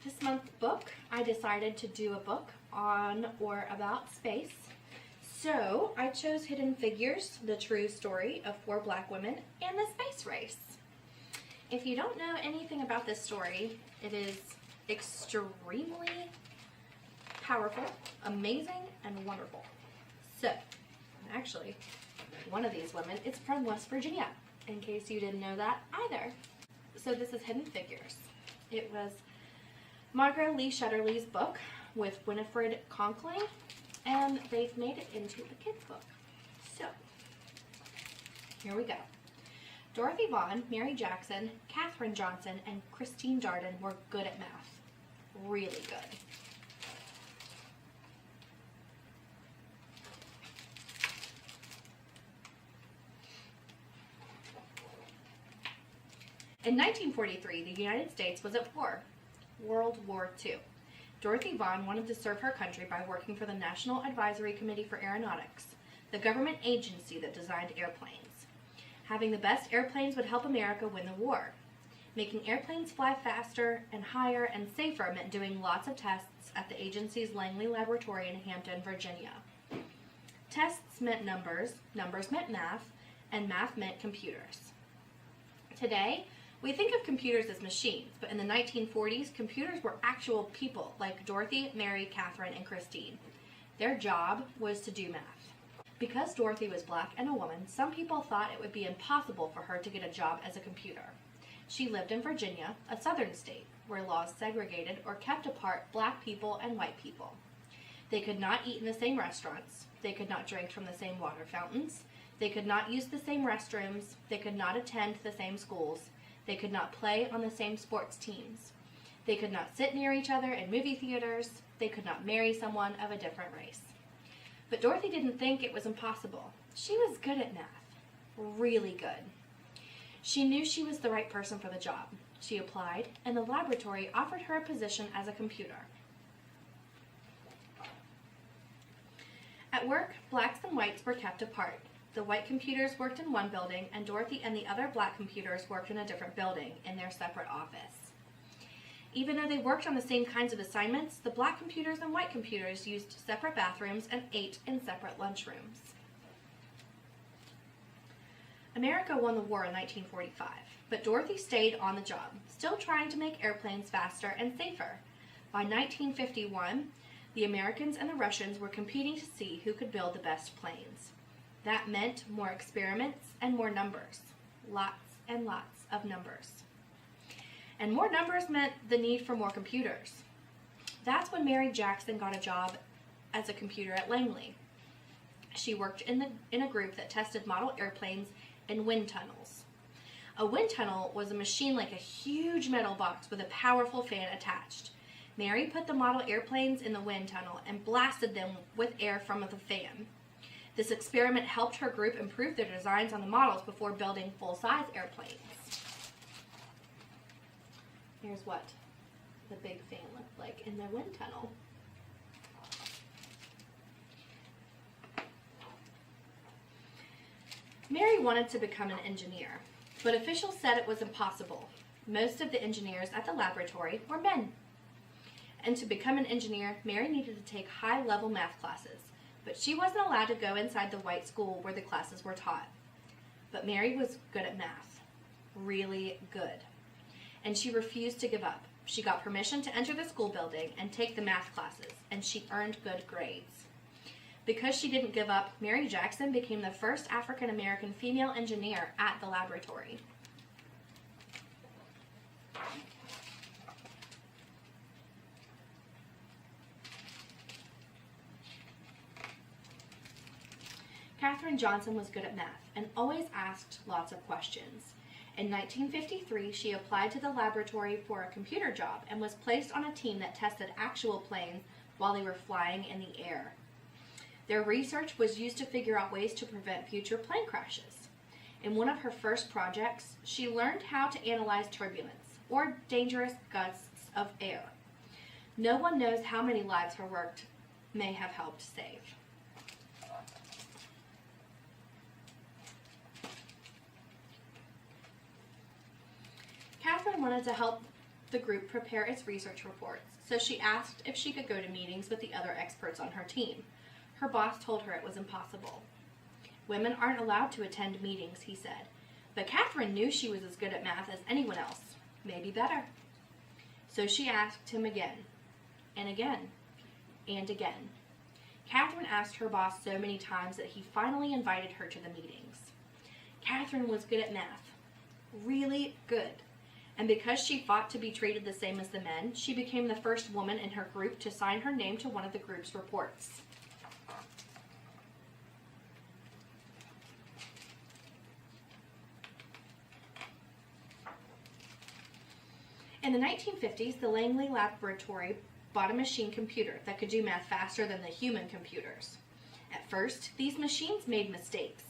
This month's book, I decided to do a book on or about space. So I chose Hidden Figures, the true story of 4 black women and the space race. If you don't know anything about this story, it is extremely powerful, amazing, and wonderful. So, actually, one of these women is from West Virginia, in case you didn't know that either. So this is Hidden Figures. It was Margot Lee Shetterly's book with Winifred Conkling, and they've made it into a kid's book. So, here we go. Dorothy Vaughan, Mary Jackson, Katherine Johnson, and Christine Darden were good at math. Really good. In 1943, the United States was at war, World War II. Dorothy Vaughan wanted to serve her country by working for the National Advisory Committee for Aeronautics, the government agency that designed airplanes. Having the best airplanes would help America win the war. Making airplanes fly faster and higher and safer meant doing lots of tests at the agency's Langley Laboratory in Hampton, Virginia. Tests meant numbers, numbers meant math, and math meant computers. Today, we think of computers as machines, but in the 1940s, computers were actual people like Dorothy, Mary, Katherine, and Christine. Their job was to do math. Because Dorothy was black and a woman, some people thought it would be impossible for her to get a job as a computer. She lived in Virginia, a southern state, where laws segregated or kept apart black people and white people. They could not eat in the same restaurants. They could not drink from the same water fountains. They could not use the same restrooms. They could not attend the same schools. They could not play on the same sports teams. They could not sit near each other in movie theaters. They could not marry someone of a different race. But Dorothy didn't think it was impossible. She was good at math, really good. She knew she was the right person for the job. She applied, and the laboratory offered her a position as a computer. At work, blacks and whites were kept apart. The white computers worked in one building, and Dorothy and the other black computers worked in a different building, in their separate office. Even though they worked on the same kinds of assignments, the black computers and white computers used separate bathrooms and ate in separate lunchrooms. America won the war in 1945, but Dorothy stayed on the job, still trying to make airplanes faster and safer. By 1951, the Americans and the Russians were competing to see who could build the best planes. That meant more experiments and more numbers. Lots and lots of numbers. And more numbers meant the need for more computers. That's when Mary Jackson got a job as a computer at Langley. She worked in a group that tested model airplanes in wind tunnels. A wind tunnel was a machine like a huge metal box with a powerful fan attached. Mary put the model airplanes in the wind tunnel and blasted them with air from the fan. This experiment helped her group improve their designs on the models before building full-size airplanes. Here's what the big fan looked like in the wind tunnel. Mary wanted to become an engineer, but officials said it was impossible. Most of the engineers at the laboratory were men. And to become an engineer, Mary needed to take high-level math classes, but she wasn't allowed to go inside the white school where the classes were taught. But Mary was good at math, really good. And she refused to give up. She got permission to enter the school building and take the math classes, and she earned good grades. Because she didn't give up, Mary Jackson became the first African-American female engineer at the laboratory. Katherine Johnson was good at math and always asked lots of questions. In 1953, she applied to the laboratory for a computer job and was placed on a team that tested actual planes while they were flying in the air. Their research was used to figure out ways to prevent future plane crashes. In one of her first projects, she learned how to analyze turbulence, or dangerous gusts of air. No one knows how many lives her work may have helped save. Katherine wanted to help the group prepare its research reports, so she asked if she could go to meetings with the other experts on her team. Her boss told her it was impossible. Women aren't allowed to attend meetings, he said, but Catherine knew she was as good at math as anyone else, maybe better. So she asked him again, and again, and again. Catherine asked her boss so many times that he finally invited her to the meetings. Catherine was good at math, really good. And because she fought to be treated the same as the men, she became the first woman in her group to sign her name to one of the group's reports. In the 1950s, the Langley Laboratory bought a machine computer that could do math faster than the human computers. At first, these machines made mistakes.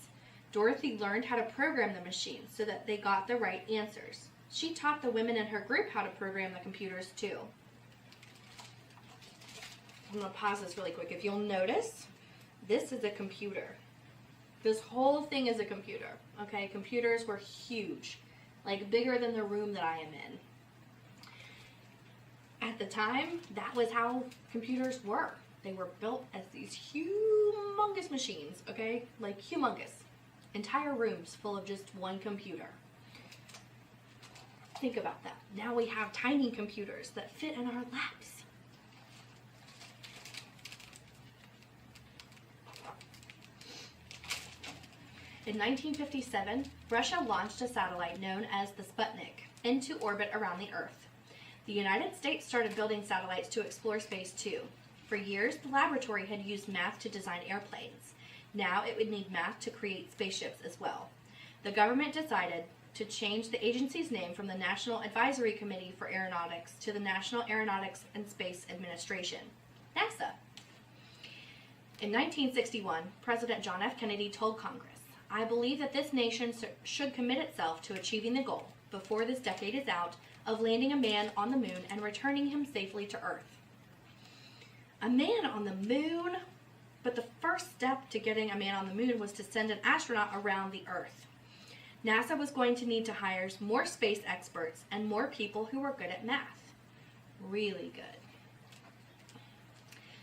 Dorothy learned how to program the machines so that they got the right answers. She taught the women in her group how to program the computers too. I'm going to pause this really quick. If you'll notice, this is a computer. This whole thing is a computer. Okay, computers were huge, like bigger than the room that I am in. At the time, that was how computers were. They were built as these humongous machines, okay? Like humongous. Entire rooms full of just one computer. Think about that. Now we have tiny computers that fit in our laps. In 1957, Russia launched a satellite known as the Sputnik into orbit around the Earth. The United States started building satellites to explore space too. For years, the laboratory had used math to design airplanes. Now it would need math to create spaceships as well. The government decided to change the agency's name from the National Advisory Committee for Aeronautics to the National Aeronautics and Space Administration, NASA. In 1961, President John F. Kennedy told Congress, "I believe that this nation should commit itself to achieving the goal, before this decade is out, of landing a man on the moon and returning him safely to Earth." A man on the moon? But the first step to getting a man on the moon was to send an astronaut around the Earth. NASA was going to need to hire more space experts and more people who were good at math. Really good.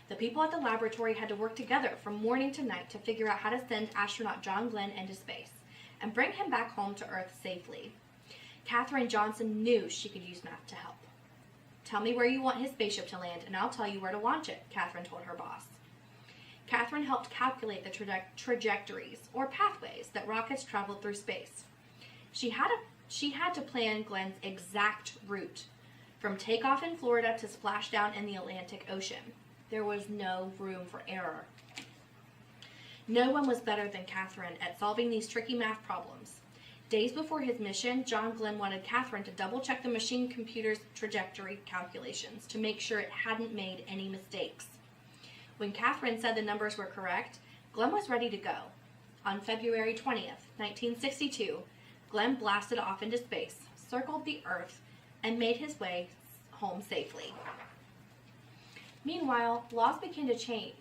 The people at the laboratory had to work together from morning to night to figure out how to send astronaut John Glenn into space and bring him back home to Earth safely. Katherine Johnson knew she could use math to help. "Tell me where you want his spaceship to land, and I'll tell you where to launch it," Katherine told her boss. Katherine helped calculate the trajectories, or pathways, that rockets traveled through space. She had to plan Glenn's exact route, from takeoff in Florida to splashdown in the Atlantic Ocean. There was no room for error. No one was better than Katherine at solving these tricky math problems. Days before his mission, John Glenn wanted Katherine to double-check the machine computer's trajectory calculations to make sure it hadn't made any mistakes. When Katherine said the numbers were correct, Glenn was ready to go. On February 20th, 1962, Glenn blasted off into space, circled the Earth, and made his way home safely. Meanwhile, laws began to change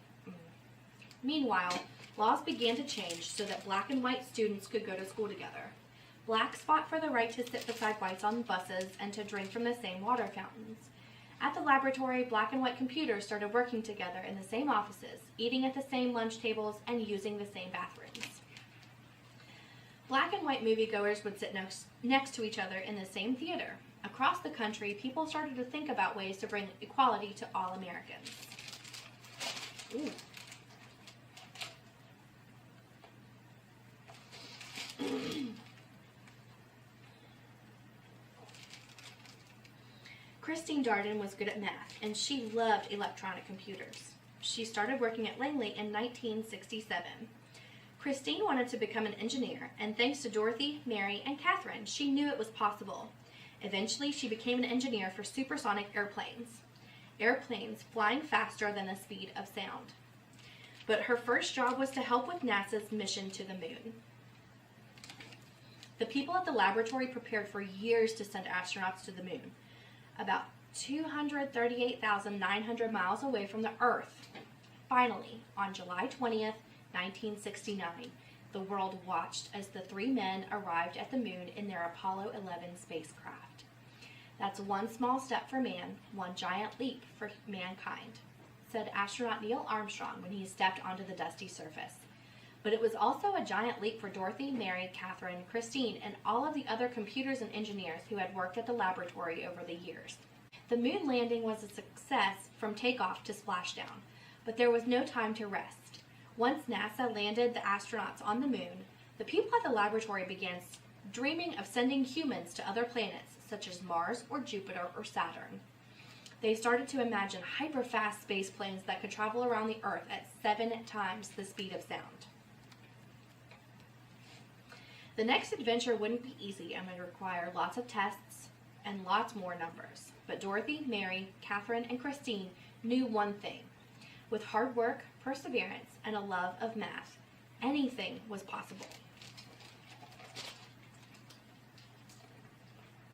so that black and white students could go to school together. Blacks fought for the right to sit beside whites on buses and to drink from the same water fountains. At the laboratory, black and white computers started working together in the same offices, eating at the same lunch tables, and using the same bathrooms. Black and white moviegoers would sit next to each other in the same theater. Across the country, people started to think about ways to bring equality to all Americans. Ooh. Christine Darden was good at math, and she loved electronic computers. She started working at Langley in 1967. Christine wanted to become an engineer, and thanks to Dorothy, Mary, and Katherine, she knew it was possible. Eventually, she became an engineer for supersonic airplanes flying faster than the speed of sound. But her first job was to help with NASA's mission to the moon. The people at the laboratory prepared for years to send astronauts to the moon, about 238,900 miles away from the Earth. Finally, on July 20th, 1969, the world watched as the three men arrived at the moon in their Apollo 11 spacecraft. That's one small step for man, one giant leap for mankind, said astronaut Neil Armstrong when he stepped onto the dusty surface. But it was also a giant leap for Dorothy, Mary, Catherine, Christine, and all of the other computers and engineers who had worked at the laboratory over the years. The moon landing was a success from takeoff to splashdown, but there was no time to rest. Once NASA landed the astronauts on the moon, the people at the laboratory began dreaming of sending humans to other planets, such as Mars or Jupiter or Saturn. They started to imagine hyper-fast space planes that could travel around the Earth at 7 times the speed of sound. The next adventure wouldn't be easy and would require lots of tests and lots more numbers. But Dorothy, Mary, Catherine, and Christine knew one thing. With hard work, perseverance, and a love of math, anything was possible.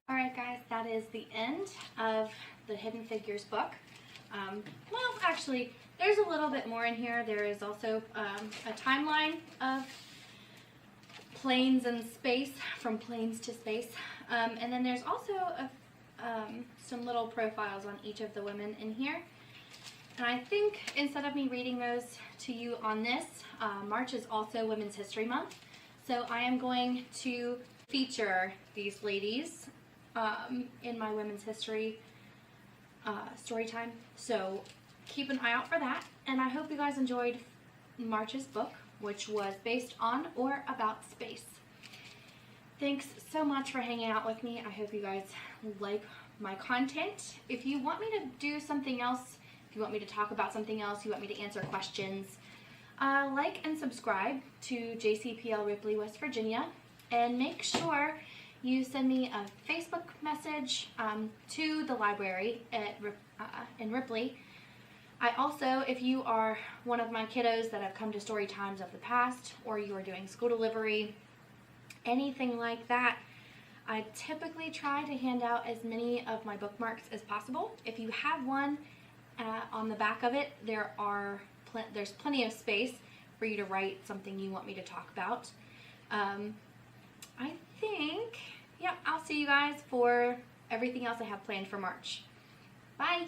Alright guys, that is the end of the Hidden Figures book. Well, actually, there's a little bit more in here. There is also a timeline of planes and space, from planes to space. And then there's also some little profiles on each of the women in here. And I think instead of me reading those to you on this, March is also Women's History Month. So I am going to feature these ladies in my Women's History story time. So keep an eye out for that. And I hope you guys enjoyed March's book, which was based on or about space. Thanks so much for hanging out with me. I hope you guys like my content. If you want me to do something else, if you want me to talk about something else, you want me to answer questions, like and subscribe to JCPL Ripley, West Virginia, and make sure you send me a Facebook message to the library at in Ripley. I also, if you are one of my kiddos that have come to story times of the past, or you are doing school delivery, anything like that, I typically try to hand out as many of my bookmarks as possible. If you have one, on the back of it, there's plenty of space for you to write something you want me to talk about. I think, yeah, I'll see you guys for everything else I have planned for March. Bye!